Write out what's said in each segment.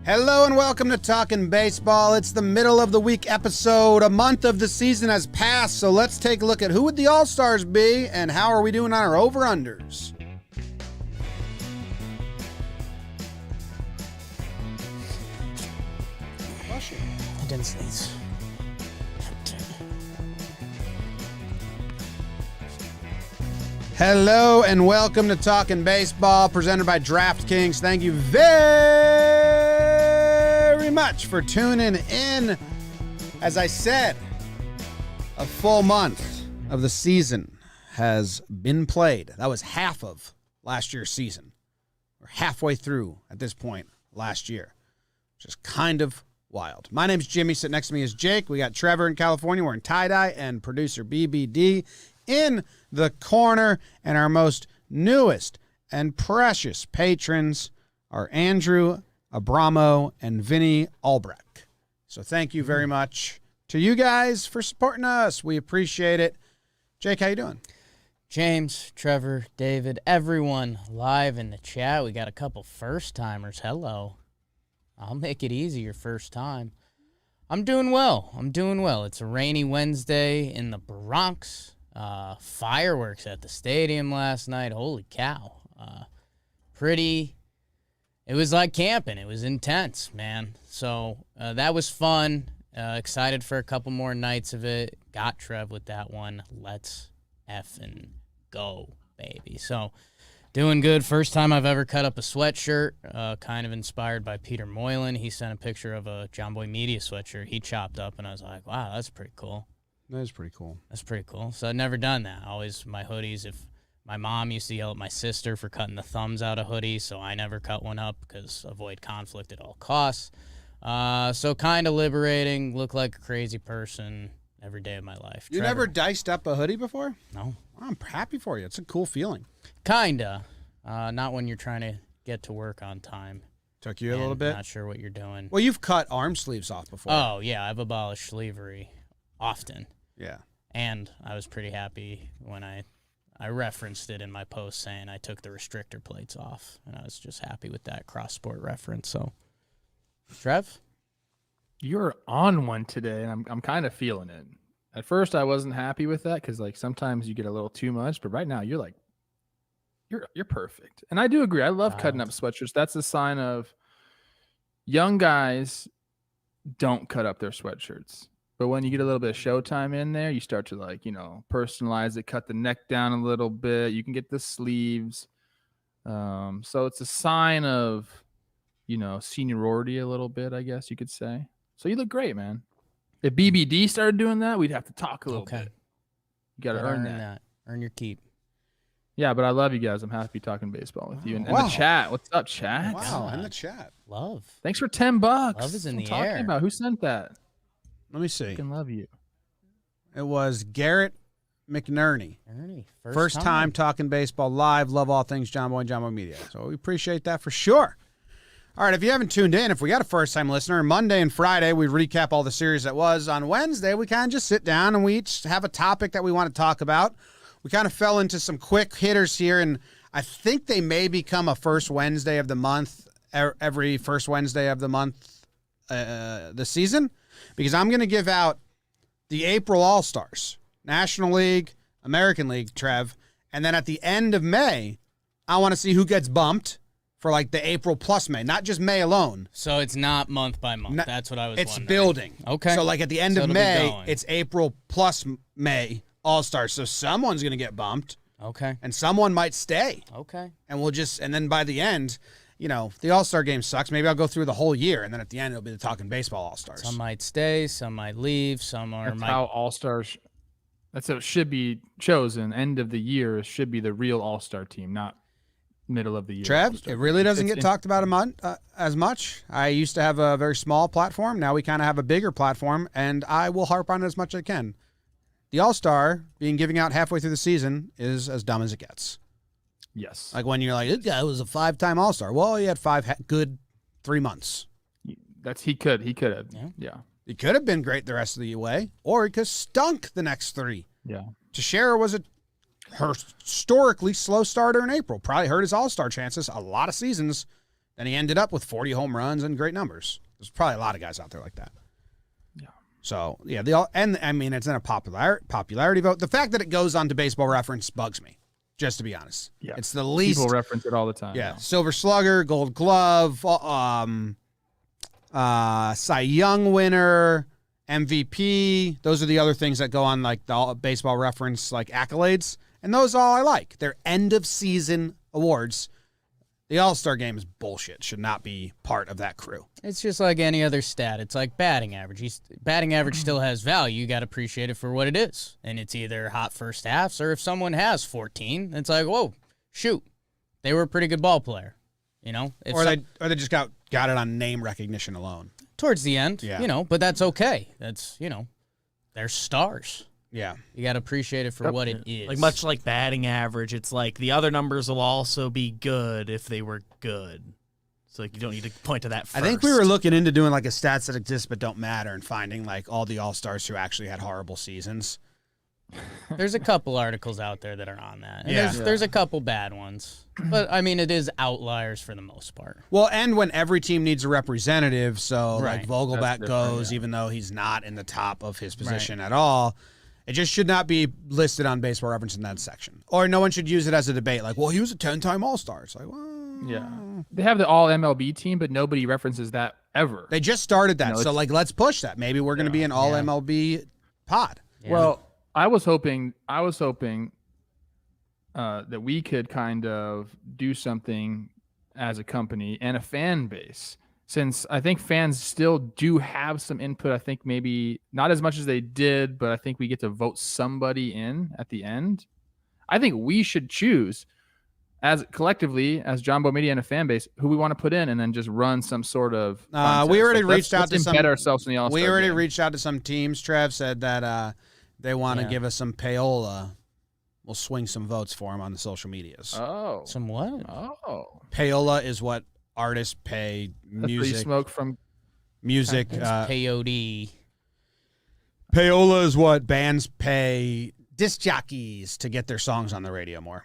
Hello and welcome to Talkin' Baseball. It's the middle of the week episode. A month of the season has passed, so let's take a look at who would the All-Stars be and how are we doing on our over-unders. I didn't sneeze. Hello and welcome to Talkin' Baseball, presented by DraftKings. Thank you very much for tuning in. As I said, a full month of the season has been played. That was half of last year's season. We're halfway through at this point last year, which is kind of wild. My name's Jimmy. Sitting next to me is Jake. We got Trevor in California. We're in tie-dye, and producer BBD in the corner. And our most newest and precious patrons are Andrew Abramo and Vinny Albrecht. So thank you very much to you guys for supporting us. We appreciate it. Jake, how you doing? James, Trevor, David, everyone live in the chat. We got a couple first-timers. Hello. I'll make it easy your first time. I'm doing well. It's a rainy Wednesday in the Bronx. Fireworks at the stadium last night. Holy cow. It was like camping. It was intense, man. So that was fun. Excited for a couple more nights of it. Got Trev with that one. Let's effing go, baby. So doing good. First time I've ever cut up a sweatshirt, kind of inspired by Peter Moylan. He sent a picture of a Jomboy Media sweatshirt he chopped up, and I was like, wow, that's pretty cool. That is pretty cool. That's pretty cool. So I've never done that. Always my hoodies. If my mom used to yell at my sister for cutting the thumbs out of hoodies, so I never cut one up because avoid conflict at all costs. So kind of liberating. Look like a crazy person every day of my life. You never diced up a hoodie before? No. Well, I'm happy for you. It's a cool feeling. Kinda. Not when you're trying to get to work on time. Took you a little bit? Not sure what you're doing. Well, you've cut arm sleeves off before. Oh, yeah. I've abolished sleevery often. Yeah. And I was pretty happy when I referenced it in my post saying I took the restrictor plates off. And I was just happy with that cross-sport reference. So, Trev? You're on one today, and I'm kind of feeling it. At first, I wasn't happy with that because, like, sometimes you get a little too much. But right now, you're like, you're perfect. And I do agree. I love cutting up sweatshirts. That's a sign of young guys don't cut up their sweatshirts. But when you get a little bit of showtime in there, you start to, like, personalize it, cut the neck down a little bit. You can get the sleeves. So it's a sign of, seniority a little bit, I guess you could say. So you look great, man. If BBD started doing that, we'd have to talk a little bit. You got to earn that. Earn your keep. Yeah, but I love you guys. I'm happy talking baseball with you. And the chat. What's up, chat? Wow, in the chat. Love. Thanks for $10. Love is in the air. Talking about who sent that? Let me see. I can love you. It was Garrett McNerney. Ernie, First time talking baseball live. Love all things Jomboy and Jomboy Media. So we appreciate that for sure. All right, if you haven't tuned in, if we got a first-time listener, Monday and Friday, we recap all the series that was. On Wednesday, we kind of just sit down and we each have a topic that we want to talk about. We kind of fell into some quick hitters here, and I think they may become a first Wednesday of the month, every first Wednesday of the month this season, because I'm going to give out the April All-Stars, National League, American League, Trev, and then at the end of May, I want to see who gets bumped for like the April plus May, not just May alone. So it's not month by month. That's what I was It's wondering. building. Okay. So like at the end of May, it's April plus May All-Stars. So someone's going to get bumped. Okay. And someone might stay. Okay. And then by the end, the All-Star game sucks. Maybe I'll go through the whole year, and then at the end, it'll be the Talking Baseball All-Stars. Some might stay, some might leave, That's how All-Stars, that's how it should be chosen. End of the year should be the real All-Star team, not middle of the year. Trev, All-Star it really doesn't get talked about as much. I used to have a very small platform. Now we kind of have a bigger platform, and I will harp on it as much as I can. The All-Star being giving out halfway through the season is as dumb as it gets. Yes. Like when you're like, this guy was a 5-time All-Star. Well, he had 5 good 3 months. He could have. Yeah. He could have been great the rest of the way, or he could have stunk the next 3. Yeah. Teixeira was a historically slow starter in April. Probably hurt his All-Star chances a lot of seasons Then he ended up with 40 home runs and great numbers. There's probably a lot of guys out there like that. Yeah. So, yeah, it's in a popularity vote. The fact that it goes on to Baseball Reference bugs me, just to be honest. Yeah. It's the least. People reference it all the time. Yeah. Now. Silver Slugger, Gold Glove, Cy Young winner, MVP. Those are the other things that go on like the Baseball Reference like accolades. And those all I like. They're end of season awards. The All-Star game is bullshit. Should not be part of that crew. It's just like any other stat. It's like batting average. Batting average still has value. You got to appreciate it for what it is. And it's either hot first halves or if someone has 14, it's like, whoa, shoot. They were a pretty good ball player. You know? Or they just got it on name recognition alone. Towards the end, yeah. But that's okay. That's, they're stars. Yeah. You got to appreciate it for what it is. Like much like batting average, it's like the other numbers will also be good if they were good. So like you don't need to point to that first. I think we were looking into doing like a stats that exist but don't matter and finding like all the All-Stars who actually had horrible seasons. There's a couple articles out there that are on that. And Yeah. there's a couple bad ones. But, it is outliers for the most part. Well, and when every team needs a representative, so Right. like Vogelback That's different, goes, yeah. even though he's not in the top of his position at all. It just should not be listed on Baseball Reference in that section. Or no one should use it as a debate. Like, well, he was a 10-time All-Star. It's like, well. Yeah. They have the all MLB team, but nobody references that ever. They just started that. No, so, it's- like, let's push that. Maybe we're going to be an all MLB pod. Yeah. Well, I was hoping that we could kind of do something as a company and a fan base, since I think fans still do have some input. I think maybe not as much as they did, but I think we get to vote somebody in at the end. I think we should choose as collectively as Jomboy Media and a fan base who we want to put in, and then just run some sort of. We already reached out to let's some. embed ourselves in the All-Star We already game. reached out to some teams. Trev said that they want to give us some payola. We'll swing some votes for him on the social medias. Oh, Some what? oh, Payola is what artists pay that's free smoke from. music. It's peyote. Payola is what bands pay disc jockeys to get their songs on the radio more.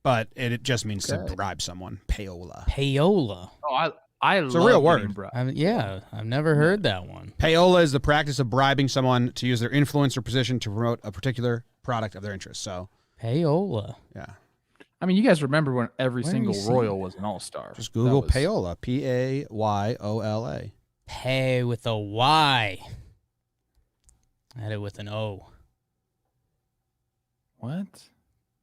But it just means to Okay. bribe someone. Payola. Payola. Oh, I It's a love real getting word. bribed. I've never heard that one. Payola is the practice of bribing someone to use their influence or position to promote a particular product of their interest. So, Payola. yeah. I mean, you guys remember when every Where are single you seeing Royal that? was an All-Star? Just Google That was- Payola. Payola. Pay with a Y. I had it with an O. What?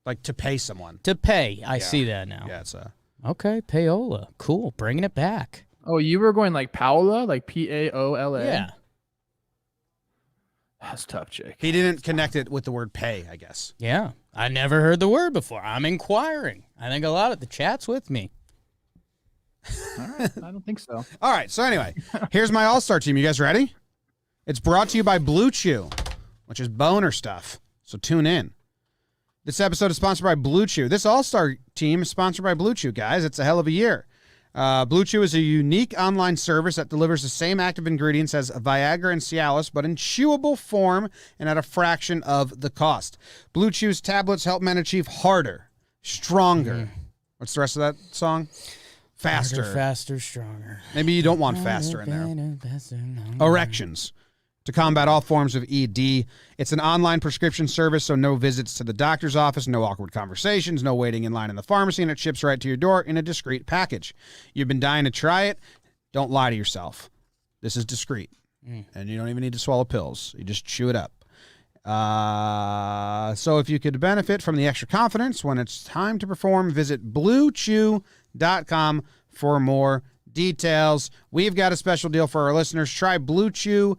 Like to pay someone. To pay. I Yeah. see that now. Yeah, it's a. Okay, payola. Cool. Bringing it back. Oh, you were going like Paola, like Paola. Yeah. That's tough, Jake. He didn't connect it with the word pay, I guess. Yeah. I never heard the word before. I'm inquiring. I think a lot of the chat's with me. All right, I don't think so. All right, so anyway, here's my All-Star team. You guys ready? It's brought to you by Blue Chew, which is boner stuff. So tune in. This episode is sponsored by Blue Chew. This All-Star team is sponsored by Blue Chew, guys. It's a hell of a year. Blue Chew is a unique online service that delivers the same active ingredients as Viagra and Cialis, but in chewable form and at a fraction of the cost. Blue Chew's tablets help men achieve harder, stronger. What's the rest of that song? Faster. Harder, faster, stronger. Maybe you don't want faster in there. Erections. To combat all forms of ED. It's an online prescription service, so no visits to the doctor's office, no awkward conversations, no waiting in line in the pharmacy, and it ships right to your door in a discreet package. You've been dying to try it. Don't lie to yourself. This is discreet. And you don't even need to swallow pills. You just chew it up. So if you could benefit from the extra confidence when it's time to perform, visit BlueChew.com for more details. We've got a special deal for our listeners. Try Blue Chew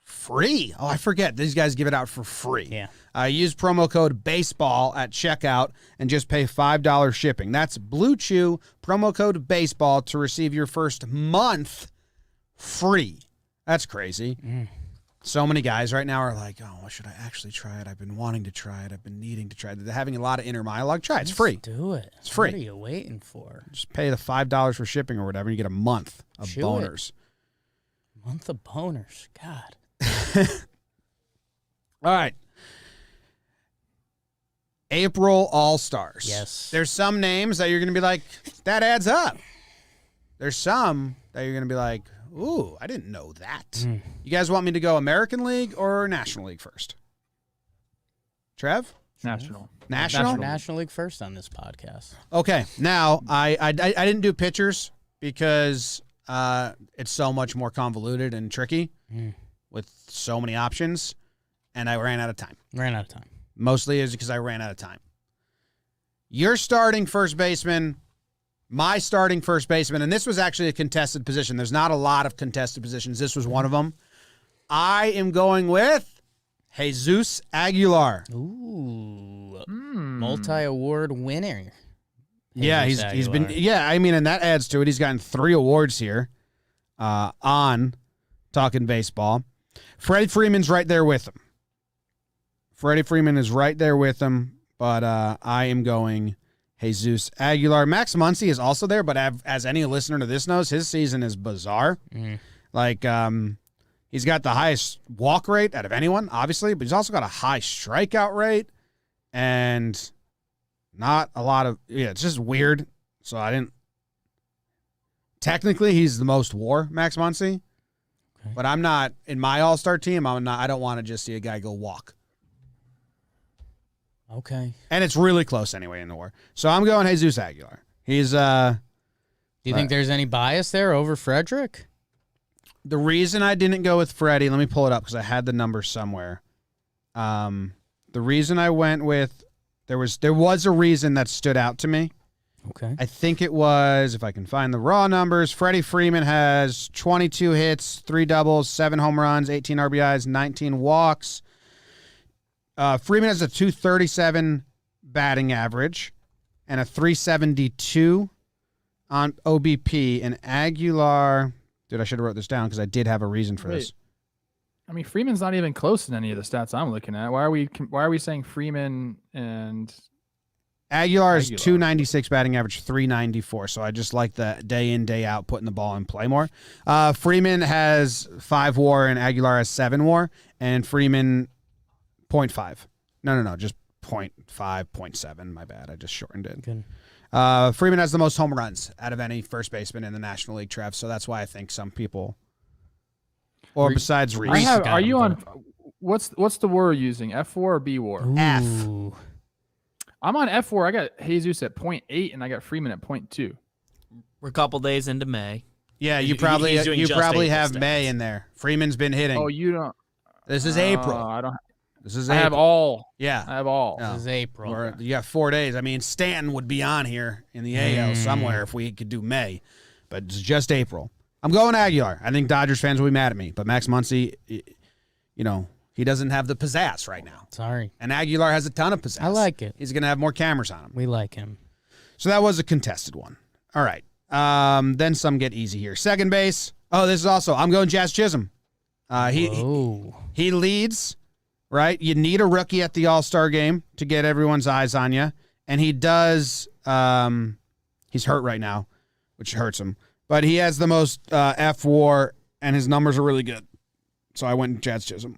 free. Oh, I forget. These guys give it out for free. Yeah. Use promo code BASEBALL at checkout and just pay $5 shipping. That's Blue Chew, promo code BASEBALL to receive your first month free. That's crazy. So many guys right now are like, oh, should I actually try it? I've been wanting to try it. I've been needing to try it. They're having a lot of inner monologue. Try it. It's free. Do it. It's free. What are you waiting for? Just pay the $5 for shipping or whatever. And you get a month of Chew it. boners. Month of boners. God. All right. April All-Stars. Yes. There's some names that you're going to be like, that adds up. There's some that you're going to be like, ooh, I didn't know that. You guys want me to go American League or National League first? Trev? National. National League first on this podcast. Okay. Now, I didn't do pitchers because it's so much more convoluted and tricky with so many options, and I ran out of time. Mostly is because I ran out of time. Your starting first baseman, my starting first baseman, and this was actually a contested position. There's not a lot of contested positions. This was one of them. I am going with Jesus Aguilar. Ooh. Multi-award winner. Yeah, he's been, I mean, and that adds to it. He's gotten 3 awards here on Talkin' Baseball. Freddie Freeman's right there with him. Freddie Freeman is right there with him, but I am going Jesus Aguilar. Max Muncy is also there, but as any listener to this knows, his season is bizarre. Like, he's got the highest walk rate out of anyone, obviously, but he's also got a high strikeout rate and not a lot of, it's just weird. So I didn't, technically he's the most WAR, Max Muncy, but I'm not, in my all-star team, I don't want to just see a guy go walk. Okay. And it's really close anyway in the WAR. So I'm going Jesus Aguilar. He's, do you think there's any bias there over Frederick? The reason I didn't go with Freddie, let me pull it up because I had the number somewhere. The reason I went with, there was a reason that stood out to me. Okay. I think it was, if I can find the raw numbers, Freddie Freeman has 22 hits, 3 doubles, 7 home runs, 18 RBIs, 19 walks. Freeman has a 237 batting average and a 372 on OBP. And Aguilar, dude, I should have wrote this down because I did have a reason for this. I mean, Freeman's not even close in any of the stats I'm looking at. Why are we saying Freeman and Aguilar is 296 batting average, 394. So I just like the day in, day out, putting the ball in play more. Freeman has 5 WAR and Aguilar has 7 WAR, and Freeman 0.5. No, just 0.5, 0.7. My bad. I just shortened it. Good. Freeman has the most home runs out of any first baseman in the National League, Trev. So that's why I think some people, or besides Reese. Are you on, what's the WAR you're using? F4 or B WAR? F. I'm on F4. I got Jesus at 0.8 and I got Freeman at 0.2. We're a couple days into May. Yeah, you probably have stats. May in there. Freeman's been hitting. Oh, you don't. This is April. I don't. This is I April. have all. Yeah. I have all. No. This is April. You got 4 days. I mean, Stanton would be on here in the AL somewhere if we could do May, but it's just April. I'm going Aguilar. I think Dodgers fans will be mad at me, but Max Muncy, he doesn't have the pizzazz right now. Sorry. And Aguilar has a ton of pizzazz. I like it. He's going to have more cameras on him. We like him. So that was a contested one. All right. Then some get easy here. Second base. Oh, this is also, I'm going Jazz Chisholm. He leads, right? You need a rookie at the All-Star game to get everyone's eyes on you. And he does, he's hurt right now, which hurts him. But he has the most F WAR, and his numbers are really good. So I went Jazz Chisholm.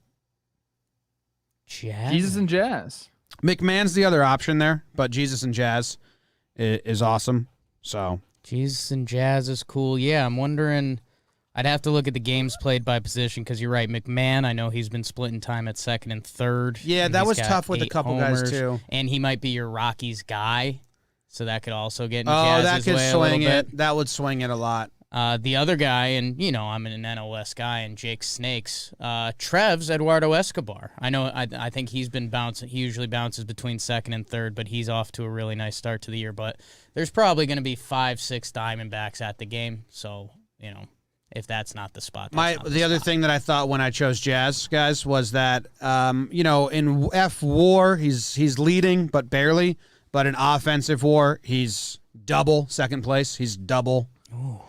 Jesus and Jazz. McMahon's the other option there, but Jesus and Jazz is awesome. So Jesus and Jazz is cool. Yeah, I'm wondering. I'd have to look at the games played by position because you're right. McMahon, I know he's been splitting time at second and third. Yeah, that was tough with a couple guys too. And he might be your Rockies guy, so that could also get in that Jazz's could way swing a little bit. it. That would swing it a lot. The other guy, and I'm an NOS guy, and Jake Snakes. Trev's Eduardo Escobar. I know. I think he's been bouncing. He usually bounces between second and third, but he's off to a really nice start to the year. But there's probably going to be 5-6 Diamondbacks at the game, so if that's not the spot. The other thing that I thought when I chose Jazz, guys, was that in F WAR he's leading but barely, but in offensive WAR he's double second place. He's double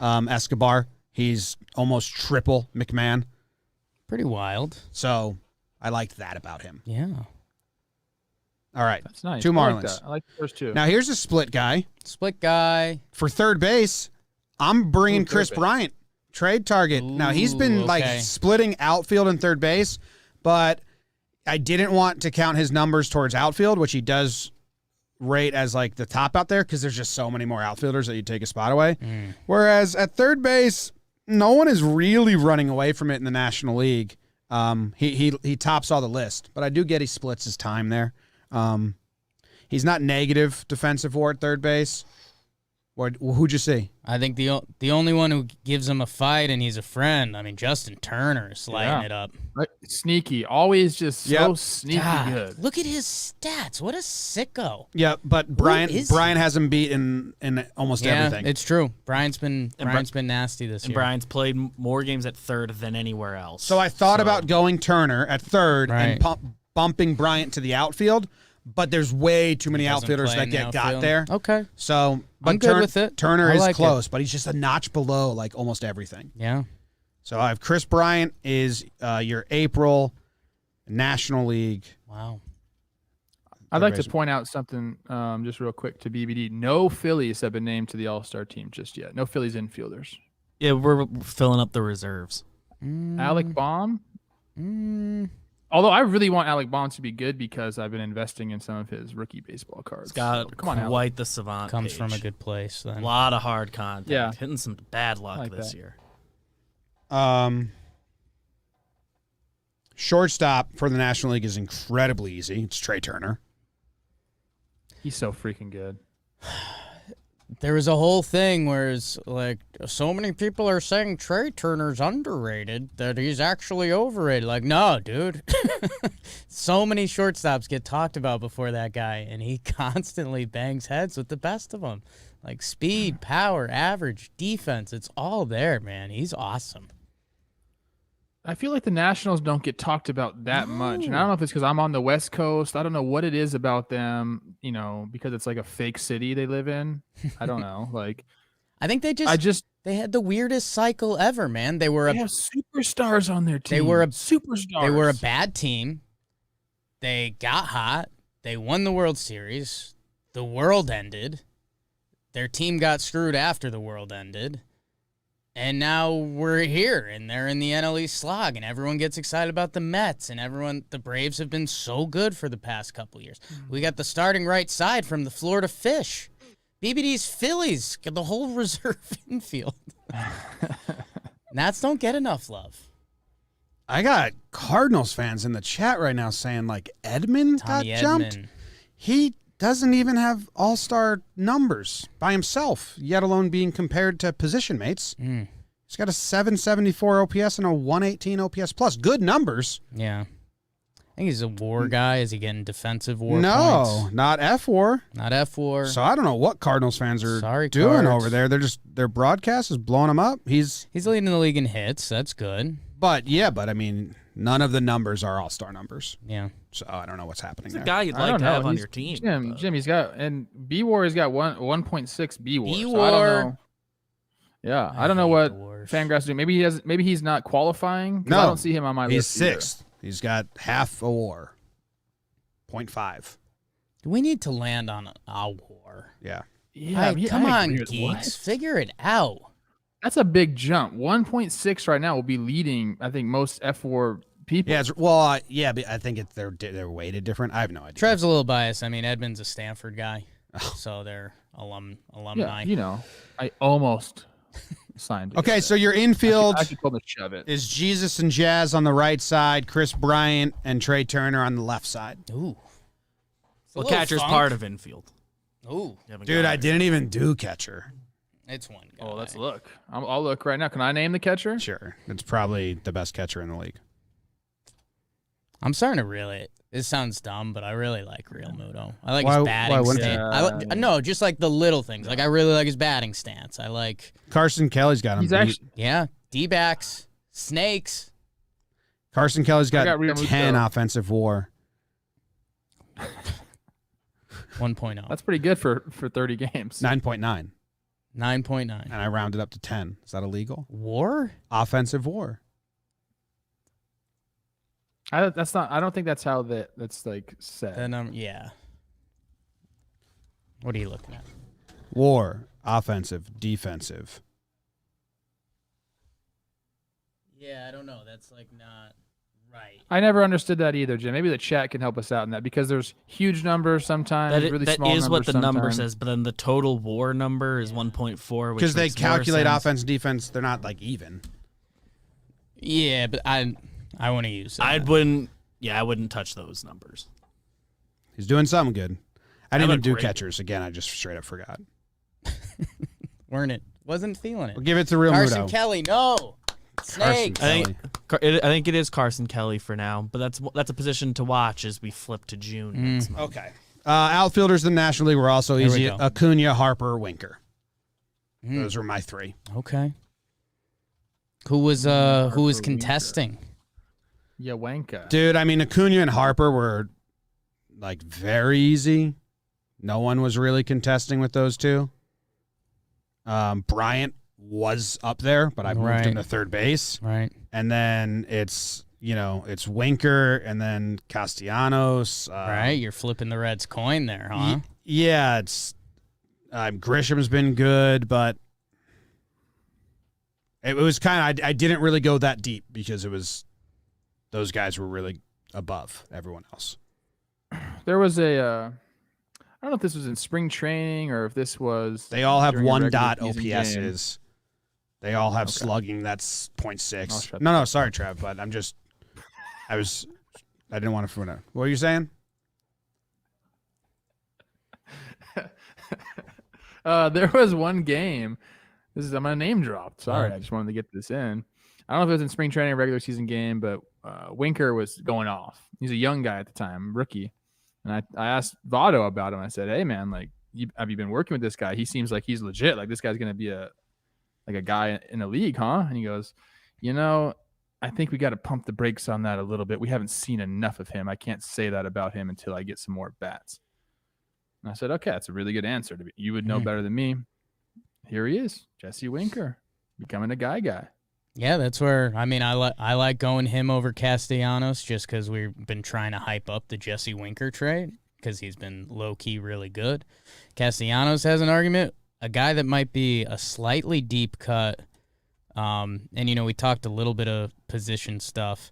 Escobar. He's almost triple McMahon. Pretty wild. So I liked that about him. Yeah. All right. That's nice. 2 Marlins. I like the first 2. Now here's a split guy. For third base, I'm bringing Chris Bryant. Trade target. Now, he's been splitting outfield and third base, but I didn't want to count his numbers towards outfield, which he does rate as like the top out there because there's just so many more outfielders that you take a spot away. Whereas at third base, no one is really running away from it in the National League. He tops all the list, but I do get he splits his time there. He's not negative defensive WAR at third base. Who'd you see? I think the only one who gives him a fight, and he's a friend. I mean, Justin Turner is lighting it up. Right. Sneaky. Always just so sneaky good. Look at his stats. What a sicko. Yeah, but Bryant has him beat in almost everything. It's true. Bryant's been nasty this year. And Bryant's played more games at third than anywhere else. So I thought about going Turner at third and bumping Bryant to the outfield, but there's way too many outfielders that got there. Okay. So, but I'm good with it. Turner is close, but he's just a notch below like almost everything. Yeah. So I have Chris Bryant is your April National League. Wow. I'd like to point out something just real quick to BBD. No Phillies have been named to the All-Star team just yet. No Phillies infielders. Yeah, we're filling up the reserves. Alec Baum? Although I really want Alec Baum to be good because I've been investing in some of his rookie baseball cards. He's got quite the savant Comes page. from a good place. Then. A lot of hard contact. Yeah. Hitting some bad luck like this that. year. Shortstop for the National League is incredibly easy. It's Trey Turner. He's so freaking good. There was a whole thing where it's like so many people are saying Trey Turner's underrated that he's actually overrated. Like, no, dude. So many shortstops get talked about before that guy, and he constantly bangs heads with the best of them. Like speed, power, average, defense. It's all there, man. He's awesome. I feel like the Nationals don't get talked about that much. And I don't know if it's because I'm on the West Coast. I don't know what it is about them, because it's like a fake city they live in. I don't know. Like, I think they had the weirdest cycle ever, man. They have superstars on their team. They were superstars. They were a bad team. They got hot. They won the World Series. The world ended. Their team got screwed after the world ended. And now we're here, and they're in the NL East slog, and everyone gets excited about the Mets, and the Braves have been so good for the past couple years. We got the starting right side from the Florida Fish. BBD's Phillies get the whole reserve infield. Nats don't get enough love. I got Cardinals fans in the chat right now saying like Edman got jumped. He doesn't even have all-star numbers by himself, yet alone being compared to position mates. He's got a 774 OPS and a 118 OPS plus. Good numbers. Yeah. I think he's a WAR guy. Is he getting defensive WAR points? No, not F-WAR. Not F-WAR. So I don't know what Cardinals fans are doing over there. Their broadcast is blowing him up. He's leading the league in hits. That's good. But I mean, none of the numbers are all-star numbers. Yeah. So I don't know what's happening He's there. a guy you'd like to have on your team. Jim, he's got, and B-WAR has got 1.6 B-WAR. B-WAR. So I don't know. Yeah, I don't know what Fangraphs do. Maybe he's not qualifying. No, I don't see him on my list. He's sixth. He's got half a WAR. 0.5. We need to land on a WAR. Yeah. Yeah. Come on, geeks. Figure it out. That's a big jump. 1.6 right now will be leading, I think, most F-WAR people. Yeah, but I think they're weighted different. I have no idea. Trev's a little biased. I mean, Edmund's a Stanford guy, so they're alumni. Yeah, I almost signed. Okay, so your infield I could pull the shove it. is Jesus and Jazz on the right side, Chris Bryant and Trey Turner on the left side. Ooh. Well, catcher's part of infield. Ooh. Dude, I didn't even do catcher. It's one guy. Oh, let's look. I'll look right now. Can I name the catcher? Sure. It's probably the best catcher in the league. I'm starting to this sounds dumb, but I really like Real Muto. I like his batting stance. No, just like the little things. Like I really like his batting stance. I like Carson Kelly's got him beat. Yeah, D-backs, snakes. Carson Kelly's got 10 offensive WAR. 1.0. That's pretty good for 30 games. 9.9. 9.9. And I rounded up to 10. Is that illegal? WAR? Offensive WAR. I don't think that's how that's like said. Yeah. What are you looking at? WAR, offensive, defensive. Yeah, I don't know. That's like not Right. I never understood that either, Jim. Maybe the chat can help us out in that because there's huge numbers sometimes, really That small is what the number sometimes. says, but then the total WAR number is 1.4, Because they makes more calculate sense. offense and defense. They're not like even. Yeah, but I want to use that. I wouldn't touch those numbers. He's doing something good. I didn't look even do great. catchers. Again, I just straight up forgot. Wasn't feeling it. We'll give it to Real Carson Muto. Kelly, no. Snakes. Kelly. I think it is Carson Kelly for now, but that's a position to watch as we flip to June next month. Okay. Outfielders in the National League were also There we easy. go. Acuna, Harper, Winker. Those were my three. Okay. Who was Winker. contesting? Yeah, Wanka. Dude, I mean, Acuna and Harper were like very easy. No one was really contesting with those two. Bryant was up there, but I moved him to third base. Right. And then it's Winker and then Castellanos. Right. You're flipping the Reds coin there, huh? Yeah, it's Grisham's been good, but it was kind of I didn't really go that deep because those guys were really above everyone else. There was a I don't know if this was in spring training or if this was. They all have during a one regular dot season OPSs. They all have Okay. slugging that's I'll 0.6. shut No, sorry, Trev, but I didn't want to. What were you saying? There was one game. I'm gonna name drop. Sorry, Oh. I just wanted to get this in. I don't know if it was in spring training or regular season game, but Winker was going off. He's a young guy at the time, rookie. And I asked Votto about him. I said, "Hey man, like, have you been working with this guy? He seems like he's legit. Like this guy's gonna be a guy in the league, huh?" And he goes, I think we got to pump the brakes on that a little bit. We haven't seen enough of him. I can't say that about him until I get some more bats. And I said, okay, that's a really good answer. You would know better than me. Here he is, Jesse Winker, becoming a guy. Yeah, that's where I like going him over Castellanos just because we've been trying to hype up the Jesse Winker trade because he's been low key really good. Castellanos has an argument, a guy that might be a slightly deep cut. And we talked a little bit of position stuff.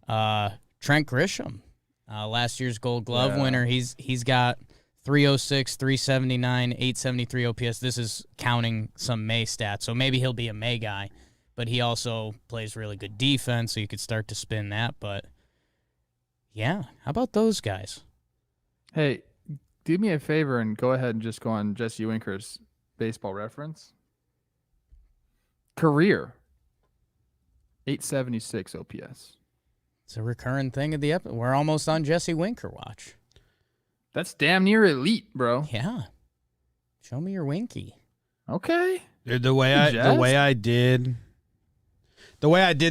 Trent Grisham, last year's Gold Glove winner. He's got 306, 379, 873 OPS. This is counting some May stats, so maybe he'll be a May guy. But he also plays really good defense, so you could start to spin that. But, yeah, how about those guys? Hey, do me a favor and go ahead and just go on Jesse Winker's baseball reference. Career, 876 OPS. It's a recurring thing of the episode. We're almost on Jesse Winker watch. That's damn near elite, bro. Yeah. Show me your Winky. Okay. Dude, the way I did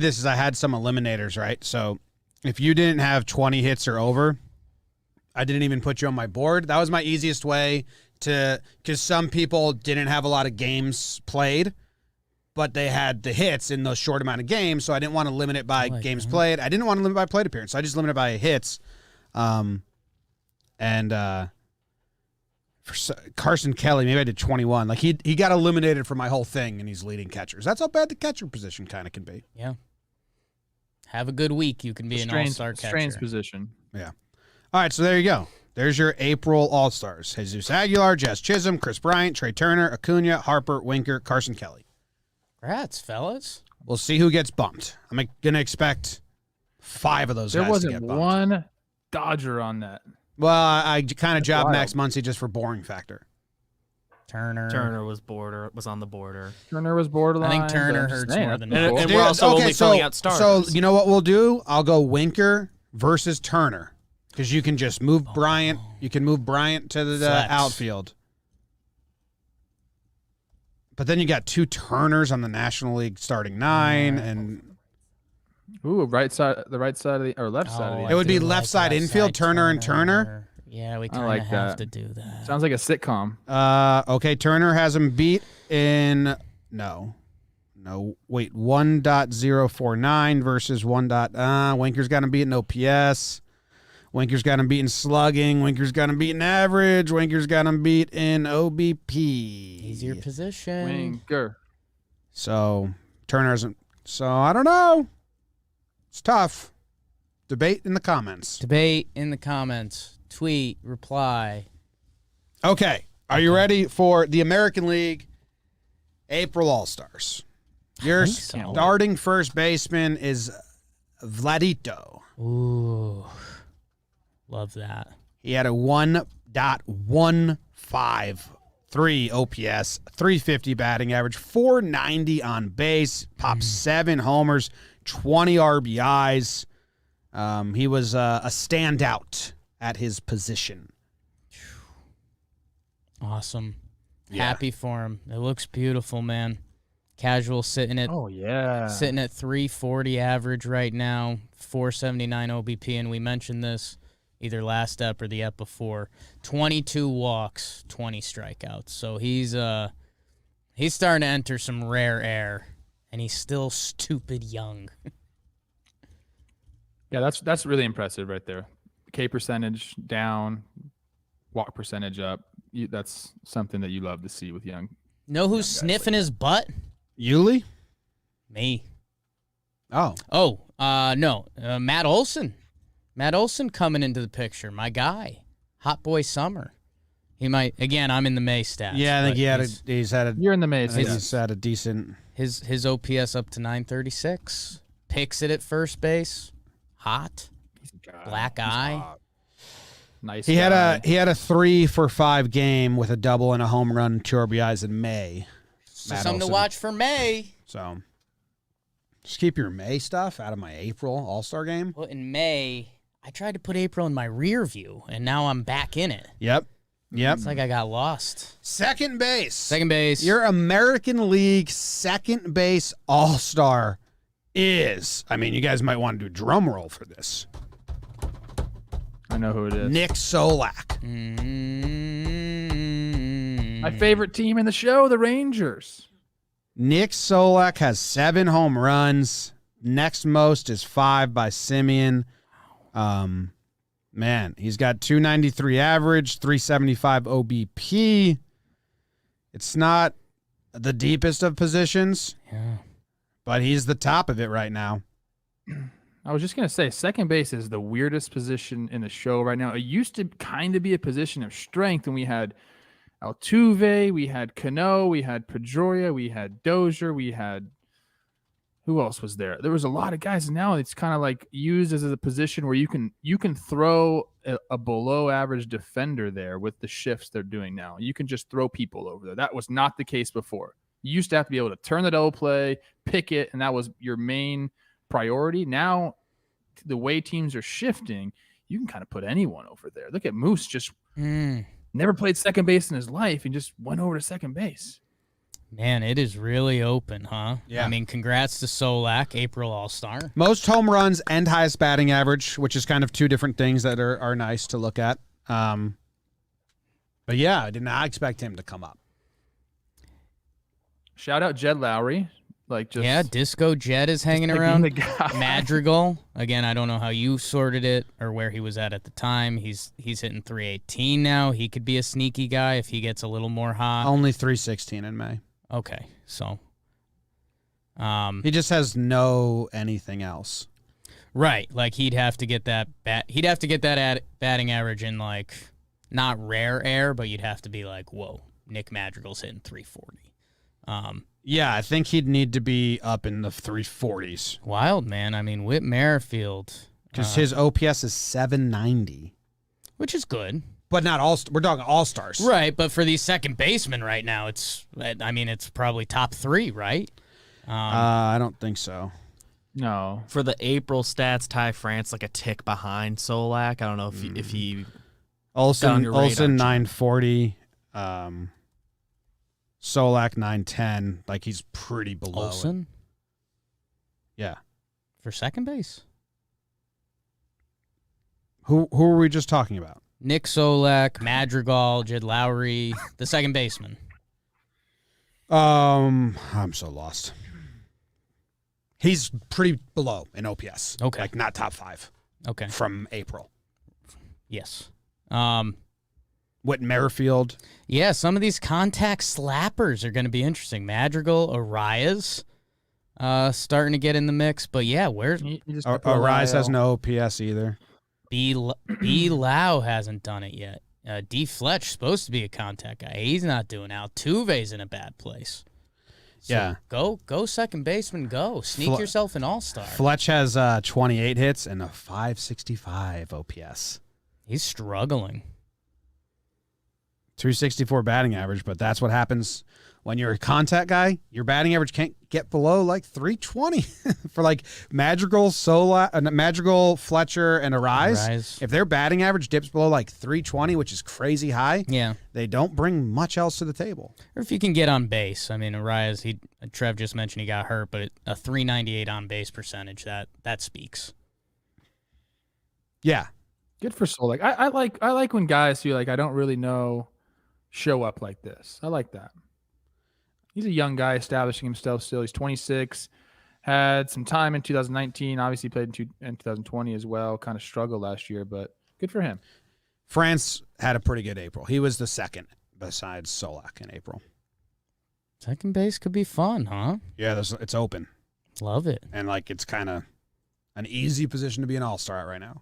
this is I had some eliminators, right? So if you didn't have 20 hits or over, I didn't even put you on my board. That was my easiest way because some people didn't have a lot of games played, but they had the hits in those short amount of games, so I didn't want to limit it by games played. I didn't want to limit by plate appearance, so I just limited by hits. For Carson Kelly, maybe I did 21. Like he got eliminated from my whole thing, and he's leading catchers. That's how bad the catcher position kind of can be. Yeah. Have a good week. You can be an all-star catcher. Strange position. Yeah. All right, so there you go. There's your April All-Stars. Jesus Aguilar, Jazz Chisholm, Chris Bryant, Trey Turner, Acuna, Harper, Winker, Carson Kelly. Congrats, fellas. We'll see who gets bumped. I'm going to expect 5 of those There guys to wasn't get bumped. one Dodger on that. Well, I kind of jobbed wild. Max Muncy just for boring factor. Turner was on the border. Turner was borderline. I think Turner but I'm just hurts saying, more that's than cool. And we're also only filling out starters. So you know what we'll do? I'll go Winker versus Turner because you can just move Bryant. You can move Bryant to the Flex. outfield. But then you got 2 Turners on the National League starting 9, and Ooh, the right side of the or left side of the. It would be left side infield, Turner and Turner. Yeah, we I kind of like have that. to do that. Sounds like a sitcom. Okay, Turner has him beat in wait, 1.049 versus 1. Winker's got him beat in OPS. Winker's got him beat in slugging. Winker's got him beat in average. Winker's got him beat in OBP. Easier position. Winker. So Turner isn't. So I don't know. It's tough. Debate in the comments. Debate in the comments. Tweet, reply. Okay. Are you ready for the American League April All-Stars? Your think so. starting first baseman is Vladito. Ooh. Love that. He had a 1.153 OPS, 350 batting average, 490 on base, popped 7 homers, 20 RBIs. He was a standout at his position. Awesome. Yeah. Happy for him. It looks beautiful, man. Casual sitting at Oh yeah. sitting at 340 average right now, 479 OBP, and we mentioned this either last step or the ep before. 22 walks, 20 strikeouts. So he's starting to enter some rare air, and he's still stupid young. Yeah, that's really impressive right there. K percentage down, walk percentage up. That's something that you love to see with young. Know who's sniffing his butt? Yuli? Me. Oh. No. Matt Olson. Matt Olson coming into the picture. My guy. Hot Boy Summer. He might, again, I'm in the May stats. Yeah, I think but he's had a You're in the maze. I think he's had a decent. his OPS up to 936. Picks it at first base. Hot. Black eye. Nice. He guy. had a 3-for-5 game with a double and a home run, 2 RBIs in May. So Matt something to Olson. watch for May. So just keep your May stuff out of my April All-Star game. Well, in May, I tried to put April in my rear view, and now I'm back in it. Yep. It's like I got lost. Second base. Second base. Your American League second base All-Star is, you guys might want to do a drum roll for this. I know who it is. Nick Solak. My favorite team in the show, the Rangers. Nick Solak has 7 home runs. Next most is 5 by Simeon. Man, he's got 293 average, 375 OBP. It's not the deepest of positions, Yeah. but he's the top of it right now. I was just going to say, second base is the weirdest position in the show right now. It used to kind of be a position of strength, and we had Altuve, we had Cano, we had Pedroia, we had Dozier, we had who else was there? There was a lot of guys, and now it's kind of like used as a position where you can throw a below average defender there with the shifts they're doing now. You can just throw people over there. That was not the case before. You used to have to be able to turn the double play, pick it, and that was your main priority. Now, the way teams are shifting, you can kind of put anyone over there. Look at Moose, just never played second base in his life and just went over to second base. Man, it is really open, huh? Yeah. Congrats to Solak, April All-Star. Most home runs and highest batting average, which is kind of 2 different things that are nice to look at. But yeah, I did not expect him to come up. Shout out Jed Lowry. Yeah, Disco Jet is hanging being around. the guy. Madrigal. Again, I don't know how you sorted it or where he was at the time. He's hitting 318 now. He could be a sneaky guy if he gets a little more hot. Only 316 in May. Okay, so He just has no anything else. right, like he'd have to get that batting average in not rare air, but you'd have to be like, whoa, Nick Madrigal's hitting 340. Yeah, I think he'd need to be up in the 340s Wild, man. Whit Merrifield, because his OPS is 790. which is good. But not all. We're talking All-Stars. Right, but for these second basemen right now, it's probably top 3, right? I don't think so. No. For the April stats, Ty France like a tick behind Solak. I don't know if he got on Olsen your radar, Jim. 940. Solak 910. Like he's pretty below. it. Olsen Yeah. for second base. Who were we just talking about? Nick Solak, Madrigal, Jed Lowry, the second baseman. I'm so lost. He's pretty below in OPS. Okay. Like not top 5 Okay. from April. Yes. Whit Merrifield. Yeah, some of these contact slappers are going to be interesting. Madrigal, Arias. starting to get in the mix. But yeah, where You just have to put Rise has IL. no OPS either. B Lau hasn't done it yet. D Fletch supposed to be a contact guy. He's not doing Altuve's in a bad place. So Yeah. Go second baseman, go. Sneak yourself an all-star. Fletch has 28 hits and a 565 OPS. He's struggling. 264 batting average, but that's what happens when you're a contact guy. Your batting average can't get below like 320 for like Madrigal, Fletcher, and Arise. If their batting average dips below like 320, which is crazy high, Yeah. they don't bring much else to the table. Or if you can get on base. I mean, Arise, Trev just mentioned he got hurt, but a 398 on base percentage, that speaks. Yeah. Good for Solak. I like when guys who like I don't really know show up like this. I like that. He's a young guy establishing himself still. He's 26, had some time in 2019, obviously played in 2020 as well, kind of struggled last year, but good for him. France had a pretty good April. He was the second besides Solak in April. Second base could be fun, huh? Yeah, it's open. Love it. And like it's kind of an easy position to be an all-star at right now.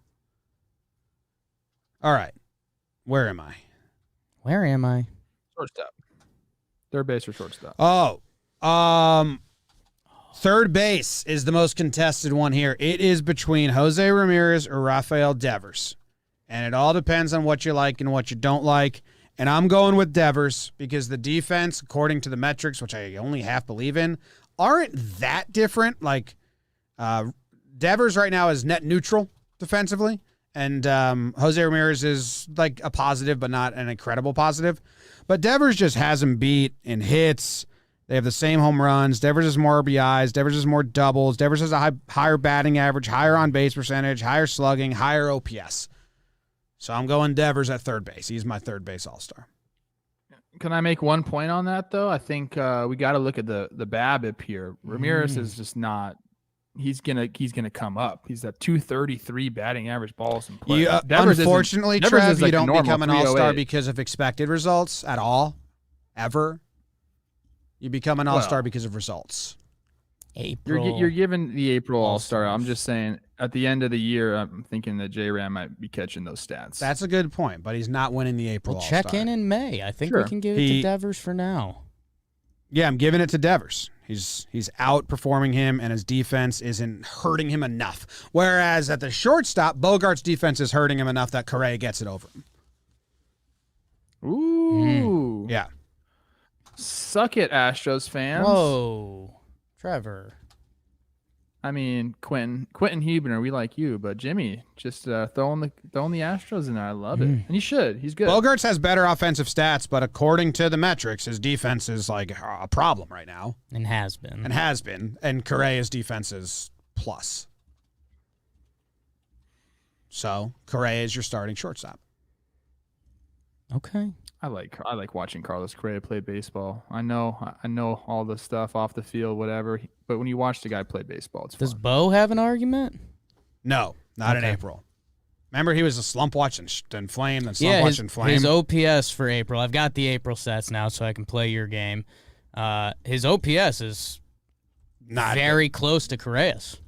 All right. Where am I? Where am I? Shortstop. Third base or shortstop? Third base is the most contested one here. It is between Jose Ramirez or Rafael Devers. And it all depends on what you like and what you don't like. And I'm going with Devers because the defense, according to the metrics, which I only half believe in, aren't that different. Like Devers right now is net neutral defensively. And Jose Ramirez is like a positive, but not an incredible positive. But Devers just has him beat in hits. They have the same home runs. Devers has more RBIs. Devers has more doubles. Devers has a higher batting average, higher on-base percentage, higher slugging, higher OPS. So I'm going Devers at third base. He's my third base all-star. Can I make one point on that, though? I think we got to look at the BABIP here. Ramirez is just not. He's gonna come up. He's at 233 batting average balls in play. Unfortunately, Trev, you don't become an all-star 308. because of expected results at all, ever. You become an all-star because of results. April. You're given the April all-star. All-Stars. I'm just saying, at the end of the year, I'm thinking that J-Ram might be catching those stats. That's a good point, but he's not winning the April We'll all-star. check in May. I think Sure. we can give it to Devers for now. Yeah, I'm giving it to Devers. He's outperforming him, and his defense isn't hurting him enough. Whereas at the shortstop, Bogart's defense is hurting him enough that Correa gets it over him. Ooh. Yeah. Suck it, Astros fans. Whoa. Trevor. I mean, Quentin Huebner, we like you, but Jimmy, just throwing the Astros in there. I love it. And he should. He's good. Bogarts has better offensive stats, but according to the metrics, his defense is like a problem right now. And has been. And Correa's defense is plus. So Correa is your starting shortstop. Okay. I like watching Carlos Correa play baseball. I know all the stuff off the field, whatever. But when you watch the guy play baseball, it's Does fun. Bo have an argument? No, not in Okay. April. Remember, he was a slump watch and flame, then slump watch and flame. His OPS for April. I've got the April stats now, so I can play your game. His OPS is Not very close to Correa's.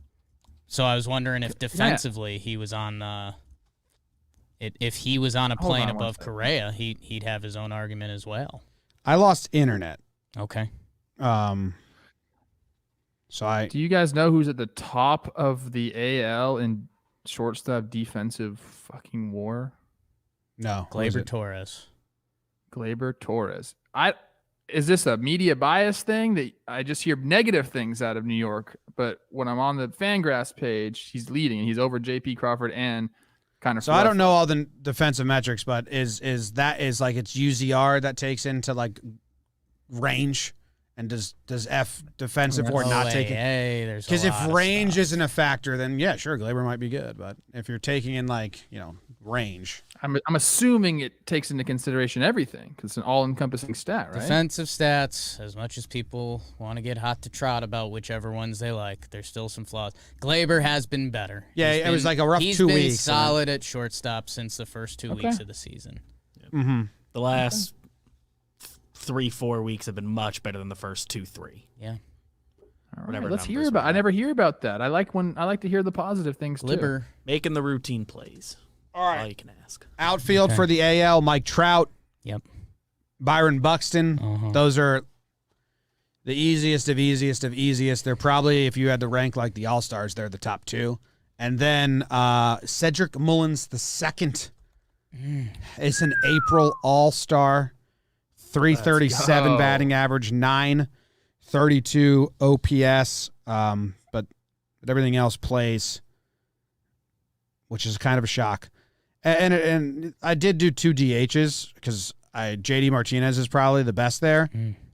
So I was wondering if defensively he was on. If he was on a Hold plane on one above second. Correa, he'd have his own argument as well. I lost internet. Okay. So I Do you guys know who's at the top of the AL in shortstop defensive fucking war? no. who is Gleyber it? Torres. Gleyber Torres. Is this a media bias thing that I just hear negative things out of New York? But when I'm on the Fangraphs page, he's leading and he's over J.P. Crawford and kind of. So I don't know all the defensive metrics, but is like it's UZR that takes into like range, and does F defensive or not take it? There's Because if a lot of range stuff. isn't a factor, then yeah, sure, Gleyber might be good. But if you're taking in like range, I'm assuming it takes into consideration everything because it's an all-encompassing stat, right? Defensive stats, as much as people want to get hot to trot about whichever ones they like, there's still some flaws. Gleyber has been better. Yeah, He's it was like a rough 2 He's been weeks, solid at shortstop since the first 2 Okay. weeks of the season. The last 3-4 weeks have been much better than the first 2-3. Yeah. All Whatever right, let's hear numbers about. we I never hear about that. I like to hear the positive things too. Glibber. Making the routine plays. All right. All you can ask. Outfield Okay. for the AL, Mike Trout, Yep. Byron Buxton. Uh-huh. Those are the easiest of easiest. They're probably, if you had to rank like the All-Stars, they're the top two. And then Cedric Mullins II is an April All-Star, 337 go. batting average, 932 OPS, but everything else plays, which is kind of a shock. And I did do 2 DHs because JD Martinez is probably the best there,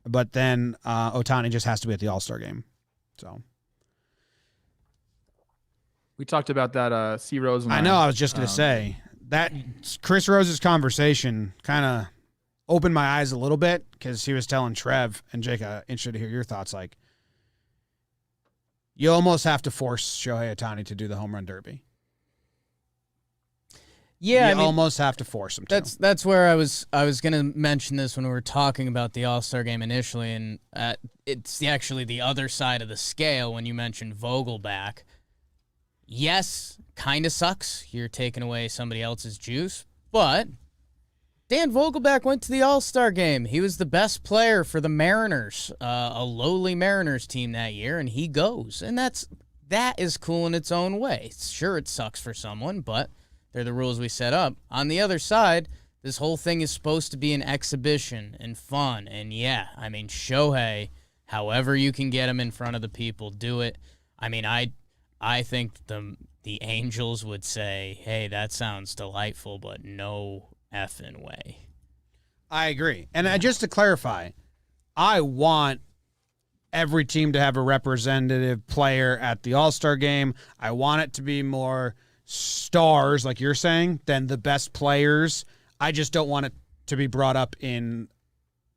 but then Ohtani just has to be at the All-Star game. So We talked about that. C Rose. And I know. I was just gonna say that Chris Rose's conversation kind of opened my eyes a little bit because he was telling Trev and Jake. Interested to hear your thoughts. Like, you almost have to force Shohei Ohtani to do the home run derby. Yeah, you I mean, almost have to force him. that's where I was gonna mention this when we were talking about the All-Star game initially, and it's actually the other side of the scale when you mentioned Vogelback. Yes, kind of sucks. You're taking away somebody else's juice, but Dan Vogelback went to the All-Star game. He was the best player for the Mariners, a lowly Mariners team that year, and he goes. And that is cool in its own way. Sure, it sucks for someone, but they're the rules we set up. On the other side, this whole thing is supposed to be an exhibition and fun. And yeah, I mean, Shohei, however you can get him in front of the people, do it. I mean, I think the Angels would say, hey, that sounds delightful, but no effing way. I agree. And just to clarify, I want every team to have a representative player at the All-Star game. I want it to be more stars, like you're saying, than the best players. I just don't want it to be brought up in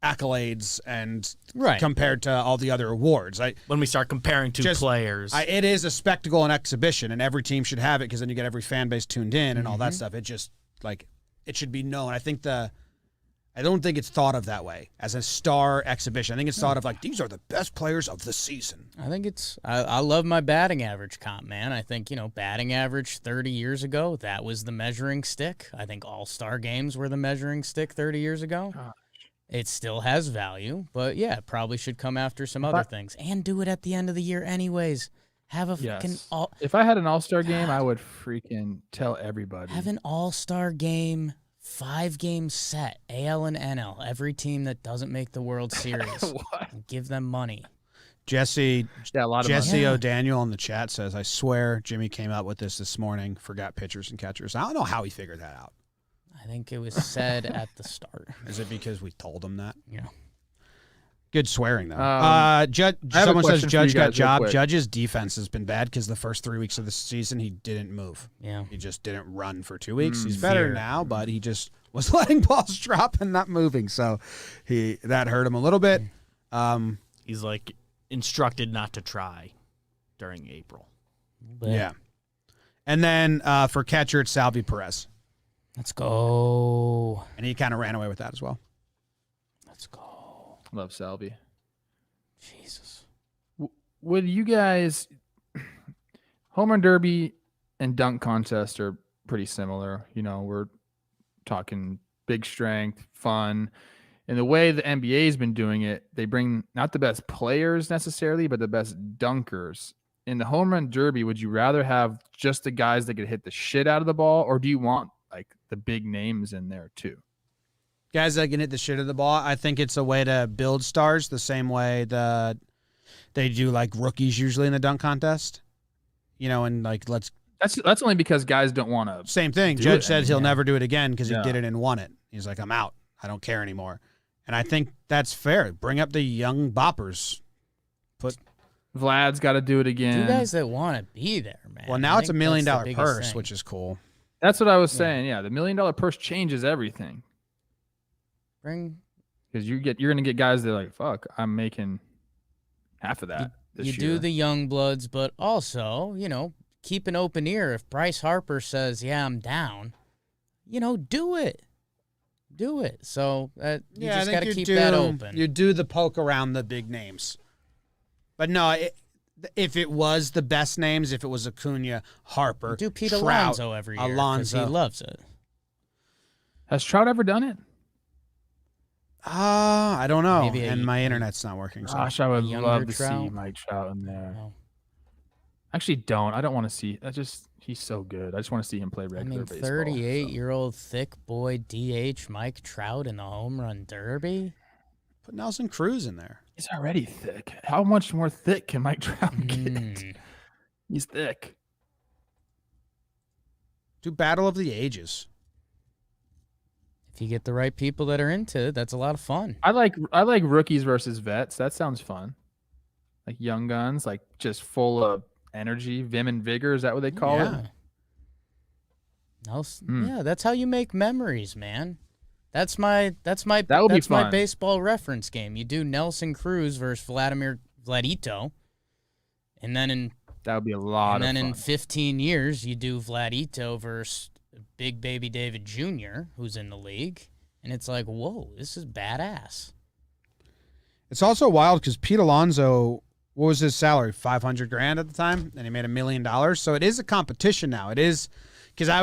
accolades and compared to all the other awards. When we start comparing two players. It is a spectacle and exhibition, and every team should have it because then you get every fan base tuned in and all that stuff. It just, like, it should be known. I don't think it's thought of that way as a star exhibition. I think it's thought of like, these are the best players of the season. I think I love my batting average comp, man. I think, batting average 30 years ago, that was the measuring stick. I think all-star games were the measuring stick 30 years ago. It still has value, but yeah, it probably should come after some other things and do it at the end of the year anyways. Have a fucking If I had an all-star game, I would freaking tell everybody. Have an all-star game, 5-game set, AL and NL, every team that doesn't make the World Series. Give them money. Jesse money. O'Daniel in the chat says, I swear Jimmy came up with this morning, forgot pitchers and catchers. I don't know how he figured that out. I think it was said at the start. Is it because we told him that? Yeah. Good swearing, though. Someone says Judge got job. Judge's defense has been bad because the first 3 weeks of the season, he didn't move. Yeah. He just didn't run for 2 weeks. He's better now, but he just was letting balls drop and not moving. So that hurt him a little bit. He's like instructed not to try during April. Yeah. And then for catcher, it's Salvi Perez. Let's go. And he kind of ran away with that as well. Let's go. Love Salvi. Jesus. Would you guys, home run derby and dunk contest are pretty similar. We're talking big strength, fun. And the way the NBA has been doing it, they bring not the best players necessarily, but the best dunkers. In the home run derby, would you rather have just the guys that could hit the shit out of the ball, or do you want like the big names in there too? Guys that can hit the shit of the ball. I think it's a way to build stars the same way that they do like rookies usually in the dunk contest. And like that's only because guys don't want to. Same thing. Judge says he'll never do it again because he did it and won it. He's like, I'm out. I don't care anymore. And I think that's fair. Bring up the young boppers. Vlad's got to do it again. Two guys that want to be there, man. Well, now it's $1 million purse, thing. which is cool. That's what I was saying. Yeah, the $1 million purse changes everything. Because you're going to get guys that are like, fuck, I'm making half of that this year. You do the young bloods, but also, keep an open ear. If Bryce Harper says, yeah, I'm down, do it. Do it. So you just got to keep that open. You do the poke around the big names. But no, if it was the best names, if it was Acuna, Harper, Do Pete Trout, Alonso every year because he loves it. Has Trout ever done it? I don't know. Maybe And my internet's not working. So. Gosh, I would younger love to Trout? see Mike Trout in there. No. Actually, don't. I don't want to see. He's so good. I just want to see him play I regular mean, baseball. 38-year-old thick boy DH Mike Trout in the home run derby. Put Nelson Cruz in there. He's already thick. How much more thick can Mike Trout get? He's thick. Do Battle of the Ages. If you get the right people that are into it, that's a lot of fun. I like rookies versus vets. That sounds fun. Like young guns, like just full of energy, vim and vigor. Is that what they call it? Yeah, that's how you make memories, man. That's my fun. baseball reference game. You do Nelson Cruz versus Vladito, and then That would be a lot of fun. in 15 years you do Vladito versus Big Baby David Jr., who's in the league, and it's like, whoa, this is badass. It's also wild because Pete Alonso, what was his salary? $500,000 at the time, and he made $1 million. So it is a competition now. It is. Because I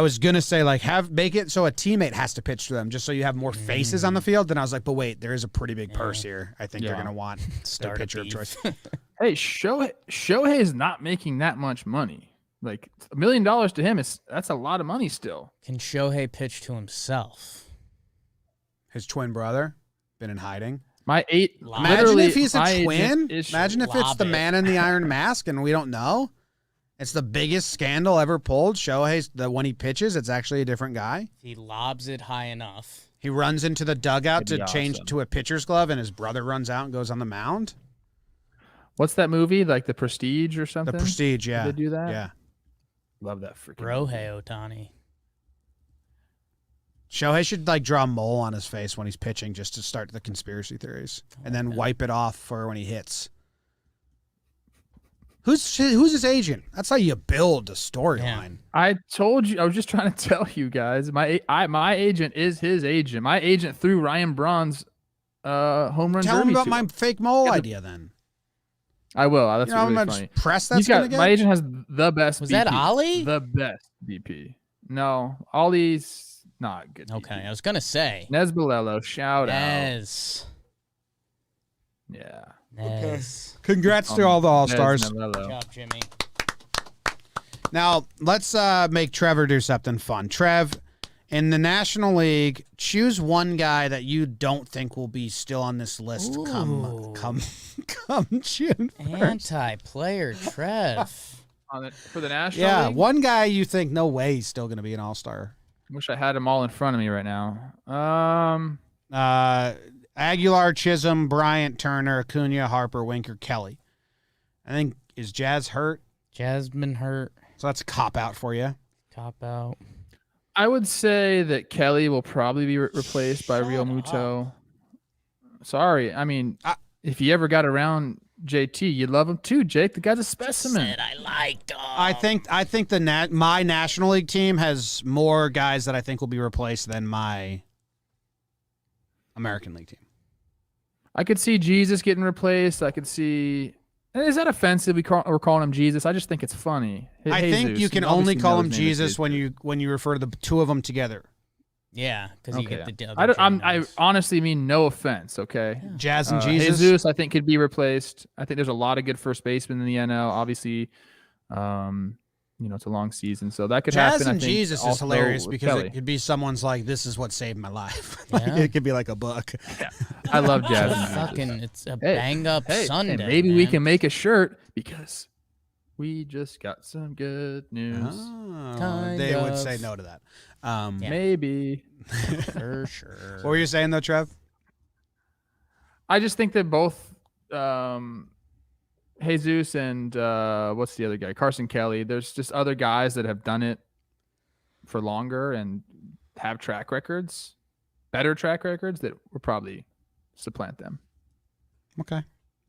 was gonna say like make it so a teammate has to pitch to them just so you have more faces on the field. Then I was like, but wait, there is a pretty big purse here. I think they're gonna want their pitcher of choice. Hey, Shohei is not making that much money. Like $1 million to him that's a lot of money still. Can Shohei pitch to himself? His twin brother been in hiding. Imagine if he's a my twin. agent is Imagine if it's the man in the iron mask and we don't know. It's the biggest scandal ever pulled. Shohei's when he pitches, it's actually a different guy. He lobs it high enough. He runs into the dugout to That'd be change awesome. to a pitcher's glove, and his brother runs out and goes on the mound. What's that movie? Like The Prestige or something? The Prestige, yeah. Did they do that? Yeah. Love that freaking Rohei Ohtani. Shohei should draw a mole on his face when he's pitching just to start the conspiracy theories, and then wipe it off for when he hits. Who's his agent? That's how you build a storyline. I told you. I was just trying to tell you guys. My agent is his agent. My agent threw Ryan Braun's home run. Tell him derby about to my him. fake mole idea then. I will. That's You know how really much funny. press He's that's going to got get? my agent has the best. Was BP. that Ollie? The best BP. No, Ollie's not good. Okay, BP. I was gonna say. Nesbalello, shout out. Nez. Yeah. Nez. Congrats to all the All-Stars. Nesbalello. Good job, Jimmy. Now, let's make Trevor do something fun. Trev, in the National League, choose one guy that you don't think will be still on this list come June 1st. Anti-player Trev. For the National Yeah, League? one guy you think no way he's still going to be an All-Star. Wish I had them all in front of me right now. Aguilar, Chisholm, Bryant, Turner, Acuna, Harper, Winker, Kelly. I think, is Jazz hurt? Jasmine hurt. So that's a cop-out for you. Cop out. I would say that Kelly will probably be replaced by Real Muto. Sorry. I mean, if you ever got around JT, you'd love him too, Jake. The guy's a specimen. Said I liked him. I think my National League team has more guys that I think will be replaced than my American League team. I could see Jesus getting replaced. I could see. Is that offensive? We're calling him Jesus. I just think it's funny. I think Jesus. you can He only obviously call knows him his name is Jesus when you refer to the two of them together. Yeah, because you Okay. get the I other honestly mean no offense. Okay. Jazz and Jesus. Jesus, I think, could be replaced. I think there's a lot of good first basemen in the NL. Obviously, it's a long season, so that could happen. Jazz I and think, Jesus is also hilarious with because Kelly. it could be someone's like, this is what saved my life. Yeah. It could be like a book. I love Jazz and Jesus. fucking. It's a banged up Sunday. and maybe we man. can make a shirt because we just got some good news. Oh, they would say no to that. Yeah. Maybe. for sure. What were you saying though, Trev? I just think that both Jesus and what's the other guy? Carson Kelly. There's just other guys that have done it for longer and have track records, better track records that will probably supplant them. Okay.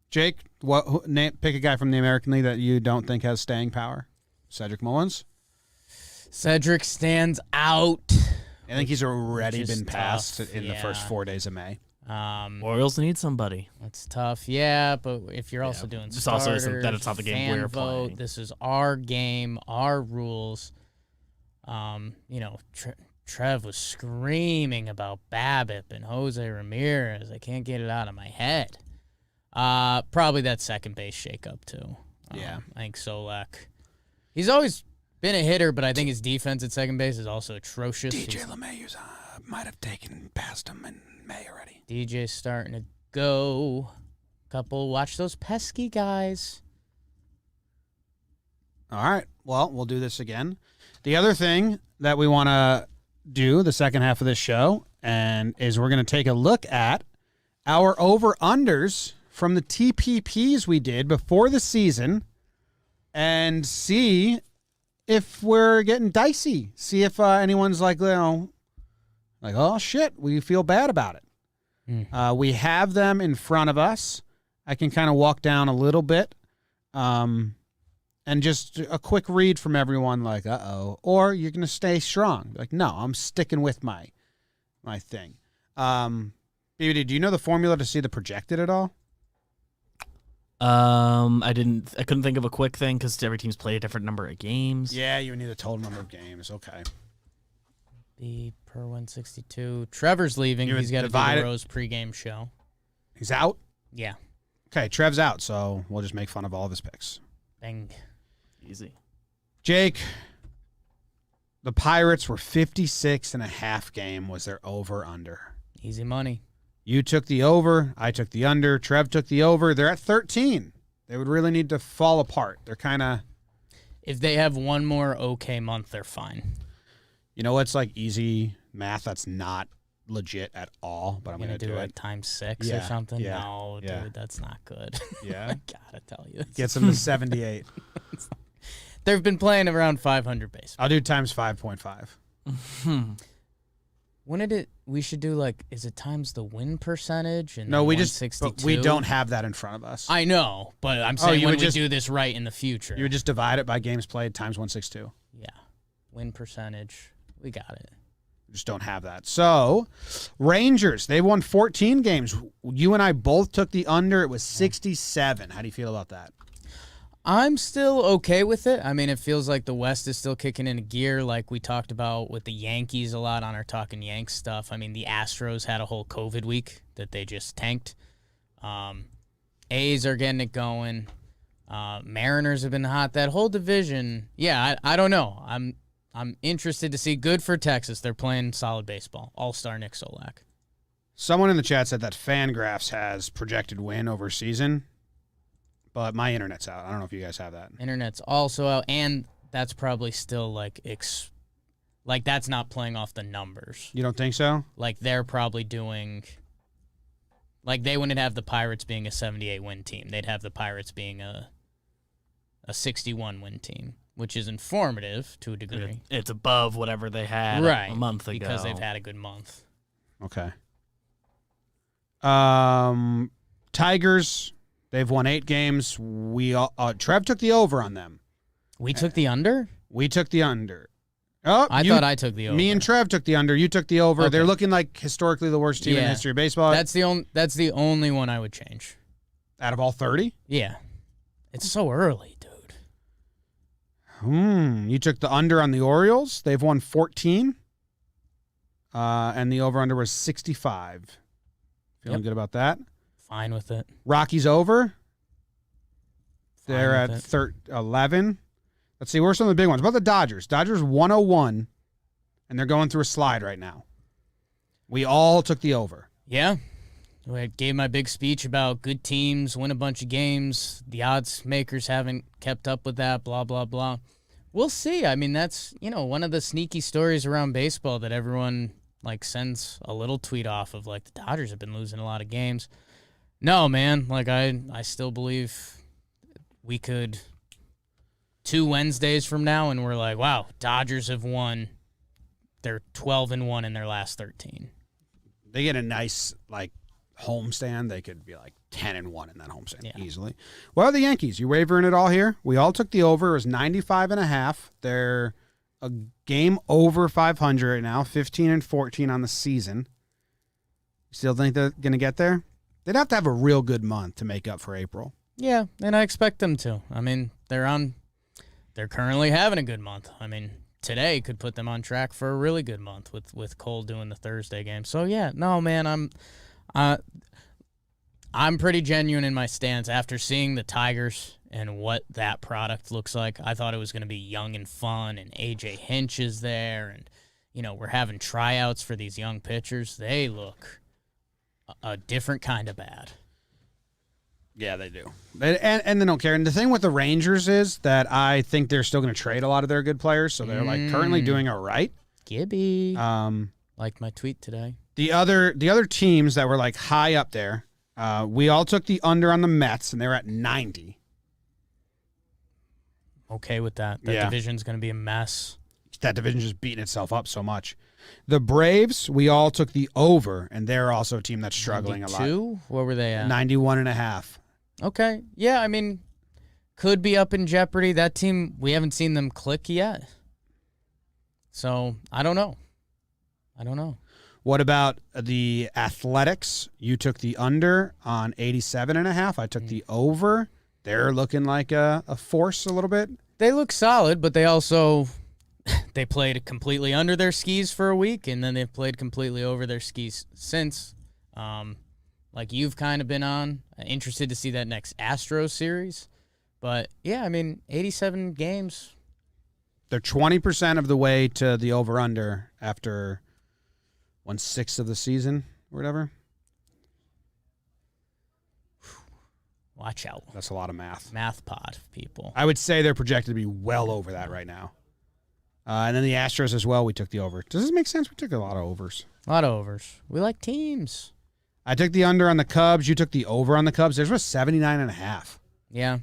Jake, pick a guy from the American League that you don't think has staying power. Cedric Mullins? Cedric stands out. I think he's already Which is been passed tough, in the first yeah. 4 days of May. Orioles need somebody. It's tough, yeah, but if you're also doing This also starters, isn't that it's not the game fan we're vote, playing. this is our game, our rules. Trev was screaming about BABIP and Jose Ramirez. I can't get it out of my head. Probably that second base shakeup too. Yeah. I think Solak. He's always been a hitter, but I think his defense at second base is also atrocious. DJ LeMahieu's might have taken past him in May already. DJ's starting to go. Watch those pesky guys. All right. Well, we'll do this again. The other thing that we want to do the second half of this show is we're going to take a look at our over-unders from the TPPs we did before the season and see if we're getting dicey. See if anyone's like, oh, shit, we feel bad about it. We have them in front of us. I can kind of walk down a little bit. And just a quick read from everyone, like, uh-oh. Or you're going to stay strong. Like, no, I'm sticking with my thing. BBD, do you know the formula to see the projected at all? I couldn't think of a quick thing because every team's played a different number of games. Yeah, you need the total number of games. Okay. B per 162. Trevor's leaving. You He's got to do divide the it. Rose pregame show. He's out? Yeah. Okay, Trev's out, so we'll just make fun of all of his picks. Bang. Easy. Jake, the Pirates were 56.5 game was their over-under. Easy money. You took the over. I took the under. Trev took the over. They're at 13. They would really need to fall apart. They're kind of... If they have one more okay month, they're fine. You know what's like easy math that's not legit at all, but I'm going to do like it. times 6 or Yeah, something? yeah, No, yeah. dude, that's not good. Yeah. I gotta tell you. Gets them to 78. They've been playing around 500 base. I'll do times 5.5. We should do is it times the win percentage? And No, then we 162? but we don't have that in front of us. I know, but I'm saying you when would we just- do this right in the future. You would just divide it by games played times 162. Yeah. Win percentage. We got it. We just don't have that. So, Rangers, they won 14 games. You and I both took the under. It was 67. How do you feel about that? I'm still okay with it. I mean, it feels like the West is still kicking into gear like we talked about with the Yankees a lot on our Talkin' Yanks stuff. I mean, the Astros had a whole COVID week that they just tanked. A's are getting it going. Mariners have been hot. That whole division, yeah, I don't know. I'm interested to see. Good for Texas. They're playing solid baseball. All-star Nick Solak. Someone in the chat said that Fangraphs has projected win over season, but my internet's out. I don't know if you guys have that. Internet's also out, and that's probably still that's not playing off the numbers. You don't think so? Like they're probably doing, they wouldn't have the Pirates being a 78 win team. They'd have the Pirates being a 61 win team, which is informative to a degree. It's above whatever they had Right, a month ago. because they've had a good month. Okay. Tigers, they've won 8 games. Trev took the over on them. We took the under? We took the under. Oh, I thought I took the over. Me and Trev took the under. You took the over. Okay. They're looking like historically the worst team in the history of baseball. That's the only one I would change. Out of all 30? Yeah. It's so early, dude. You took the under on the Orioles. They've won 14. And the over-under was 65. Feeling good about that. Fine with it. Rockies over. Fine They're with at 11. Let's see, where's some of the big ones? What about the Dodgers? Dodgers 101, and they're going through a slide right now. We all took the over. Yeah. I gave my big speech about good teams, win a bunch of games. The odds makers haven't kept up with that, blah, blah, blah. We'll see. I mean, that's, one of the sneaky stories around baseball that everyone, sends a little tweet off of, the Dodgers have been losing a lot of games. No, man. I still believe we could 2 Wednesdays from now, and we're like, wow, Dodgers have won. They're 12-1 in their last 13. They get a nice, homestand. They could be 10-1 in that homestand easily. What are the Yankees? You wavering it all here? We all took the over. It was 95.5. They're a game over 500 right now, 15-14 on the season. Still think they're going to get there? They'd have to have a real good month to make up for April. Yeah, and I expect them to. I mean, they're currently having a good month. I mean, today could put them on track for a really good month with Cole doing the Thursday game. So yeah, no man, I'm pretty genuine in my stance after seeing the Tigers and what that product looks like. I thought it was going to be young and fun, and AJ Hinch is there, and we're having tryouts for these young pitchers. They look a different kind of bad. Yeah, they do. And they don't care. And the thing with the Rangers is that I think they're still going to trade a lot of their good players, so they're like currently doing all right. Gibby. Like my tweet today. The other teams that were like high up there, we all took the under on the Mets, and they're at 90. Okay with that. The division's going to be a mess. That division's just beating itself up so much. The Braves, we all took the over, and they're also a team that's struggling 92? a lot. What were they at? 91.5. Okay. Yeah, I mean, could be up in jeopardy. That team, we haven't seen them click yet. So, I don't know. What about the Athletics? You took the under on 87.5. I took the over. They're looking like a force a little bit. They look solid, but they also they played completely under their skis for a week, and then they've played completely over their skis since. Like you've kind of been on. Interested to see that next Astros series. But, yeah, I mean, 87 games. They're 20% of the way to the over-under after 1/6 of the season or whatever. Watch out. That's a lot of math. Math pod, people. I would say they're projected to be well over that right now. And then the Astros as well, we took the over. Does this make sense? We took a lot of overs. A lot of overs. We like teams. I took the under on the Cubs. You took the over on the Cubs. Theirs was 79.5. Yeah.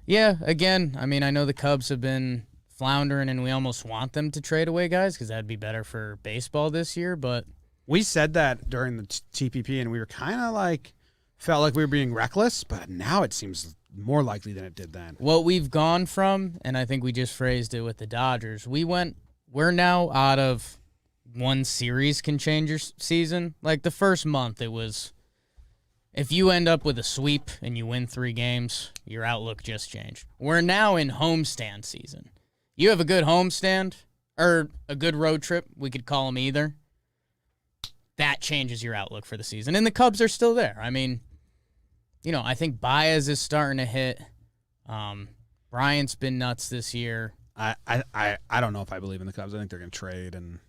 Yeah, again, I mean, I know the Cubs have been floundering, and we almost want them to trade away guys because that'd be better for baseball this year, but... We said that during the TPP, and we were kind of like... Felt like we were being reckless, but now it seems more likely than it did then. What we've gone from, and I think we just phrased it with the Dodgers, we're now out of one series can change your season. Like the first month, it was, if you end up with a sweep and you win 3 games, your outlook just changed. We're now in homestand season. You have a good homestand, or a good road trip, we could call them either. That changes your outlook for the season. And the Cubs are still there. I mean, I think Baez is starting to hit. Bryant's been nuts this year. I don't know if I believe in the Cubs. I think they're going to trade. And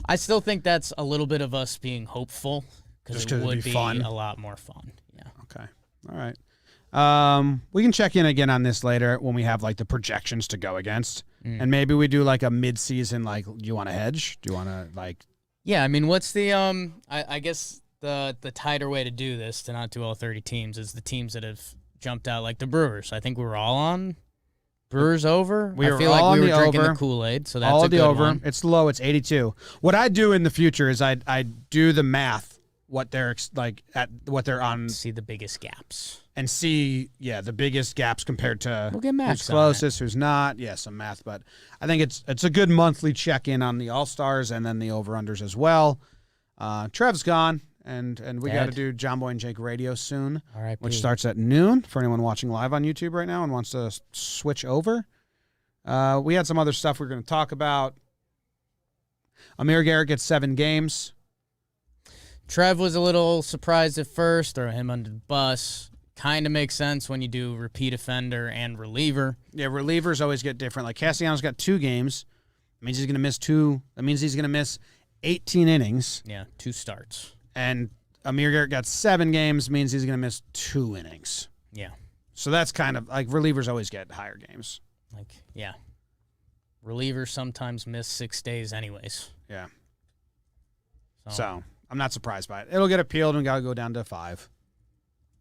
I still think that's a little bit of us being hopeful because it would be fun. A lot more fun. Yeah. Okay. All right. We can check in again on this later when we have like the projections to go against. And maybe we do like a mid-season, like, do you want to hedge? Do you want to like... Yeah, I mean, what's the I guess the tighter way to do this, to not do all 30 teams, is the teams that have jumped out, like the Brewers. I think we were all on Brewers over. I feel like we were drinking the Kool-Aid, so that's all a good over. one. It's low. It's 82. What I do in the future is I do the math, what they're like at what they're on, See the biggest gaps. and see the biggest gaps compared to We'll get Max who's on closest, who's not. Yeah, some math, but I think it's a good monthly check-in on the All-Stars and then the over-unders as well. Trev's gone, and we got to do Jomboy and Jake Radio soon, All right, which starts at noon for anyone watching live on YouTube right now and wants to switch over. We had some other stuff we were going to talk about. Amir Garrett gets 7 games. Trev was a little surprised at first, throw him under the bus. Kind of makes sense when you do repeat offender and reliever. Yeah, relievers always get different. Like Castellanos got 2 games. That means he's going to miss 2. That means he's going to miss 18 innings. Yeah, 2 starts. And Amir Garrett got 7 games, means he's going to miss 2 innings. Yeah. So that's kind of like relievers always get higher games. Like, yeah. Relievers sometimes miss 6 days anyways. Yeah. So I'm not surprised by it. It'll get appealed and got to go down to 5.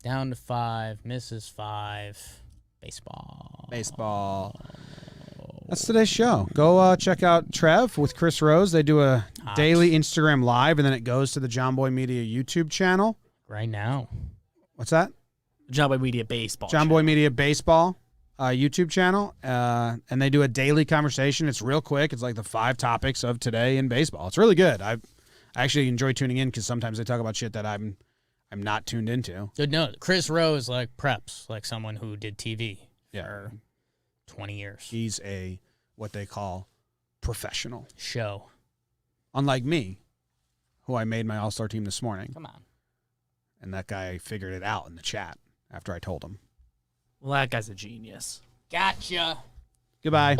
Down to 5, misses 5. Baseball. That's today's show. Go check out Trev with Chris Rose. They do a daily Instagram live, and then it goes to the Jomboy Media YouTube channel. Right now. What's that? Jomboy Media Baseball. Jomboy Media Baseball YouTube channel. And they do a daily conversation. It's real quick. It's like the 5 topics of today in baseball. It's really good. I I actually enjoy tuning in because sometimes they talk about shit that I'm not tuned into. Good note. Chris Rose preps like someone who did TV Yeah. for 20 years. He's what they call professional. Show. Unlike me, who I made my all-star team this morning. Come on. And that guy figured it out in the chat after I told him. Well, that guy's a genius. Gotcha. Goodbye.